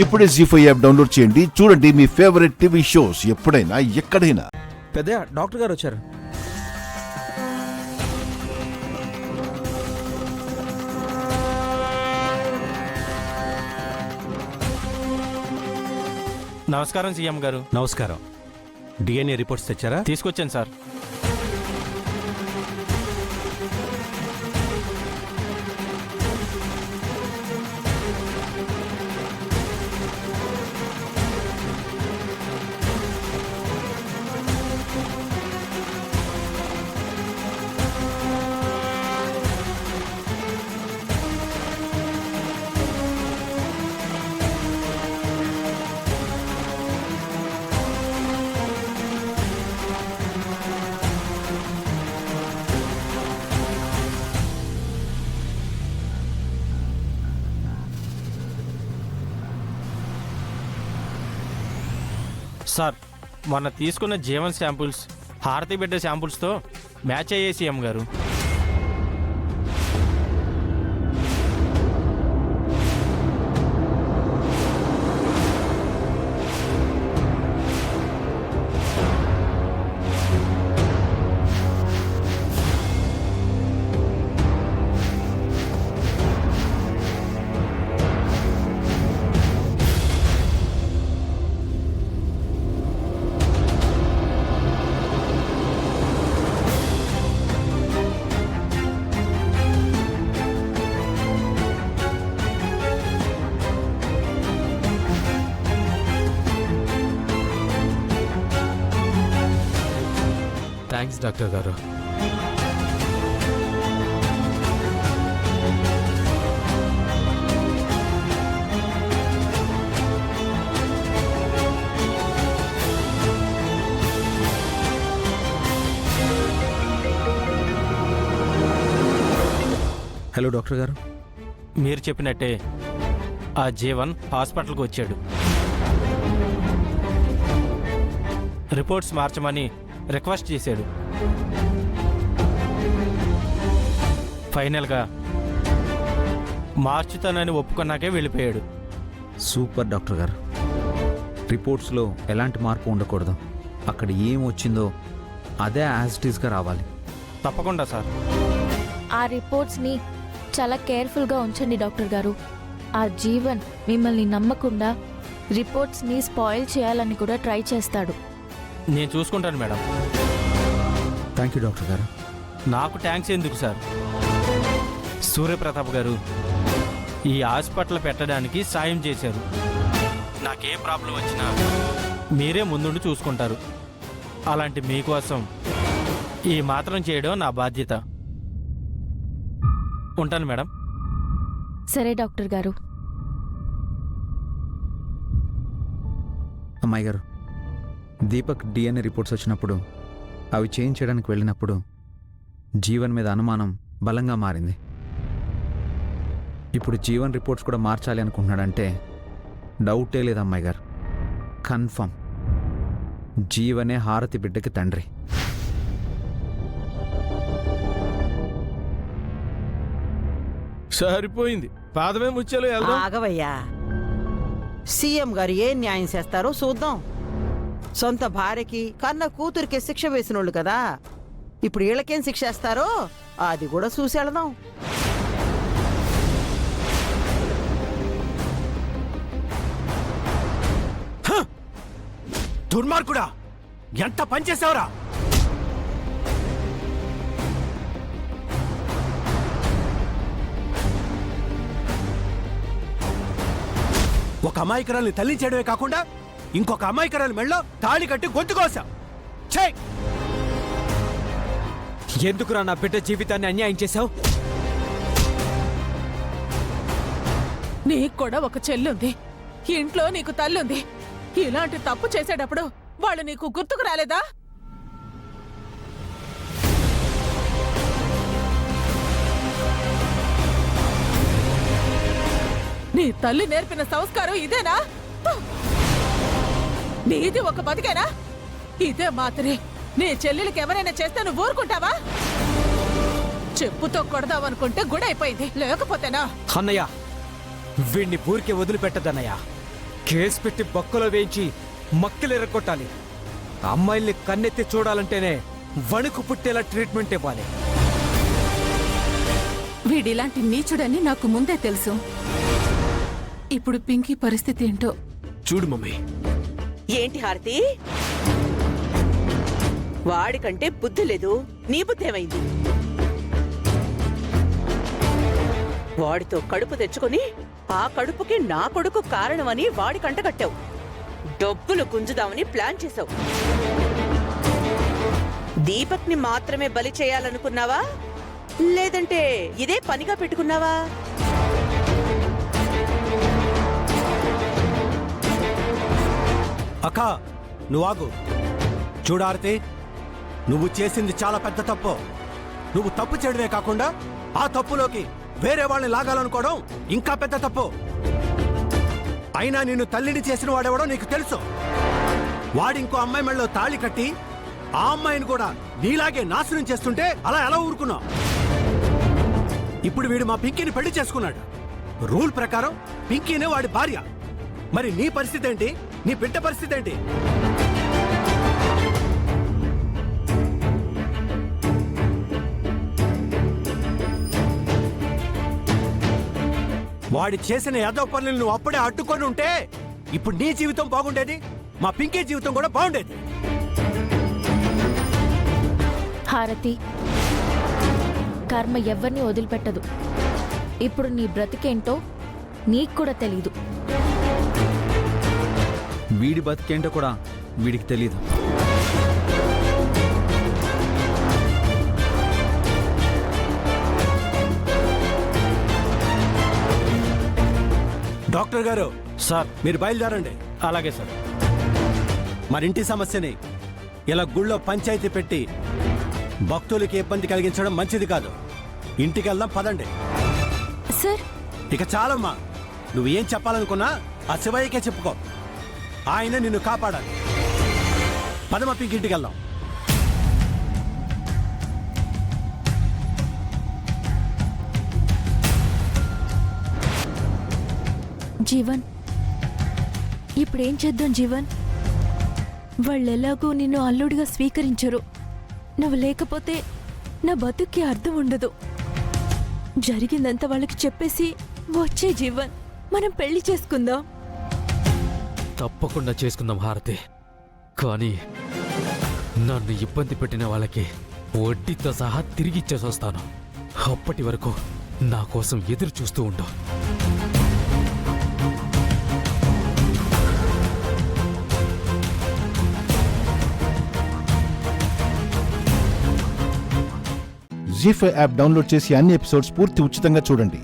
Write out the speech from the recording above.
ఇప్పుడే జీ5 app download చేయండి. చూడండి మీ ఫేవరెట్ టీవీ షోస్ ఎప్పుడైనా ఎక్కడైనా. పెద్దయ్య, డాక్టర్ గారు వచ్చారు. నమస్కారం సీఎం గారు. నమస్కారం. డిఎన్ఏ రిపోర్ట్స్ తెచ్చారా? తీసుకొచ్చాను సార్. సార్, మొన్న తీసుకున్న జీవన్ శాంపుల్స్ హారతి బిడ్డ శాంపుల్స్తో మ్యాచ్ అయ్యే సీఎం గారు. థ్యాంక్స్ డాక్టర్ గారు. హలో డాక్టర్ గారు. మీరు చెప్పినట్టే ఆ జీవన్ హాస్పిటల్కి వచ్చాడు. రిపోర్ట్స్ మార్చమని రిక్వెస్ట్ చేశాడు. ఫైనల్గా మార్చుతానని ఒప్పుకున్నాకే వెళ్ళిపోయాడు. సూపర్ డాక్టర్ గారు. రిపోర్ట్స్లో ఎలాంటి మార్పు ఉండకూడదు. అక్కడ ఏం వచ్చిందో అదే యాజ్ ఇట్ ఈస్గా రావాలి. తప్పకుండా సార్. ఆ రిపోర్ట్స్ని చాలా కేర్ఫుల్గా ఉంచండి డాక్టర్ గారు. ఆ జీవన్ మిమ్మల్ని నమ్మకుండా రిపోర్ట్స్ని స్పాయిల్ చేయాలని కూడా ట్రై చేస్తాడు. నేను చూసుకుంటాను మేడం. థ్యాంక్ యూ డాక్టర్ గారు. నాకు ట్యాంక్స్ ఎందుకు సార్. సూర్యప్రతాప్ గారు ఈ హాస్పిటల్ పెట్టడానికి సాయం చేశారు. నాకే ప్రాబ్లం వచ్చినా మీరే ముందుండి చూసుకుంటారు. అలాంటి మీకోసం ఈ మాత్రం చేయడం నా బాధ్యత. ఉంటాను మేడం. సరే డాక్టర్ గారు. అమ్మాయి గారు, దీపక్ డిఎన్ఏ రిపోర్ట్స్ వచ్చినప్పుడు అవి చేంజ్ చేయడానికి వెళ్ళినప్పుడు జీవన్ మీద అనుమానం బలంగా మారింది. ఇప్పుడు జీవన్ రిపోర్ట్స్ కూడా మార్చాలి అనుకుంటున్నాడంటే డౌటే లేదు అమ్మాయి గారు. కన్ఫర్మ్ జీవనే హారతి బిడ్డకి తండ్రి. సరిపోయింది. పాదమే ముచ్చాలో ఆగవయ్యా. సీఎం గారు ఏం న్యాయం చేస్తారో చూద్దాం. సొంత భార్యకి కన్న కూతురికి శిక్ష వేసినోళ్ళు కదా, ఇప్పుడు వీళ్ళకేం శిక్ష వేస్తారో అది కూడా చూసి వెళదాం. దుర్మార్గుడా, ఎంత పనిచేసావురా! ఒక అమాయకురాల్ని తల్లించడమే కాకుండా ఇంకొక అమాయకురాలి మెళ్ళో తాళి కట్టి గొంతు కోసా. ఎందుకురా నా బిడ్డ జీవితాన్ని అన్యాయం చేశావు? నీకు కూడా ఒక చెల్లుంది, ఇంట్లో నీకు తల్లుంది. ఇలాంటి తప్పు చేసేటప్పుడు వాళ్ళు నీకు గుర్తుకు రాలేదా? నీ తల్లి నేర్పిన సంస్కారం ఇదేనా? నీది ఒక బతికేనా? ఇదే మాత్రమే నీ చెల్లెలకి ఎవరైనా చేస్తే నువ్వు ఊరుకుంటావా? చెప్పుతో కొడదామనుకుంటే గుడైపోయింది, లేకపోతేనా? అన్నయ్య, వీణ్ణి ఊరికే వదిలిపెట్టదన్నయ్య. కేసు పెట్టి బొక్కలో వేయించి మక్కలు ఎరగొట్టాలి. అమ్మాయిల్ని కన్నెత్తి చూడాలంటేనే వణుకు పుట్టేలా ట్రీట్మెంట్ ఇవ్వాలి. వీడిలాంటి నీచుడని నాకు ముందే తెలుసు. ఇప్పుడు పింకీ పరిస్థితి ఏంటో. చూడు మమ్మీ, ఏంటి హారతి, వాడికంటే బుద్ధి లేదు, నీ బుద్ధి ఏమైంది? వాడితో కడుపు తెచ్చుకొని ఆ కడుపుకి నా కొడుకు కారణమని వాడి కంట కట్టావు. డబ్బులు గుంజుదామని ప్లాన్ చేశావు. దీపక్ ని మాత్రమే బలి చేయాలనుకున్నావా, లేదంటే ఇదే పనిగా పెట్టుకున్నావా? అక్క నువ్వు ఆగు. చూడారతి, నువ్వు చేసింది చాలా పెద్ద తప్పు. నువ్వు తప్పు చేయడమే కాకుండా ఆ తప్పులోకి వేరే వాళ్ళని లాగాలనుకోవడం ఇంకా పెద్ద తప్పు. అయినా నిన్ను తల్లిని చేసిన వాడెవడో నీకు తెలుసు. వాడింకో అమ్మాయి మెళ్ళలో తాళి కట్టి ఆ అమ్మాయిని కూడా నీలాగే నాశనం చేస్తుంటే అలా ఎలా ఊరుకున్నావు? ఇప్పుడు వీడు మా పింకీని పెళ్లి చేసుకున్నాడు. రూల్ ప్రకారం పింకీనే వాడి భార్య. మరి నీ పరిస్థితి ఏంటి? నీ బిడ్డ పరిస్థితి ఏంటి? వాడి చేసిన యాదవ పనులు నువ్వు అప్పుడే అడ్డుకొని ఉంటే ఇప్పుడు నీ జీవితం బాగుండేది, మా పింకీ జీవితం కూడా బాగుండేది. హారతి, కర్మ ఎవరిని వదిలిపెట్టదు. ఇప్పుడు నీ బ్రతికేంటో నీకు కూడా తెలీదు. వీడి బతికేంటో కూడా వీడికి తెలీదు. డాక్టర్ గారు, సార్. మీరు బయలుదేరండి. అలాగే సార్. మరింటి సమస్యని ఇలా గుళ్ళో పంచాయతీ పెట్టి భక్తులకి ఇబ్బంది కలిగించడం మంచిది కాదు. ఇంటికి వెళ్దాం, పదండి. సార్, ఇక చాలమ్మా. నువ్వు ఏం చెప్పాలనుకున్నా ఆ శివయ్యకే చెప్పుకో. ఆయన నిన్ను కాపాడాలి. పదమ పింకింటికి వెళ్దాం. జీవన్, ఇప్పుడేం చేద్దాం జీవన్? వాళ్ళెలాగూ నిన్ను అల్లుడిగా స్వీకరించరు. నువ్వు లేకపోతే నా బతుక్కి అర్థం ఉండదు. జరిగిందంతా వాళ్ళకి చెప్పేసి వచ్చే జీవన్, మనం పెళ్లి చేసుకుందాం. తప్పకుండా చేసుకుందాం హారతి. కానీ నన్ను ఇబ్బంది పెట్టిన వాళ్ళకి వడ్డీతో సహా తిరిగిచ్చేసి వస్తాను. అప్పటి వరకు నా కోసం ఎదురు చూస్తూ ఉండు. జీ5 యాప్ డౌన్లోడ్ చేసి అన్ని ఎపిసోడ్స్ పూర్తి ఉచితంగా చూడండి.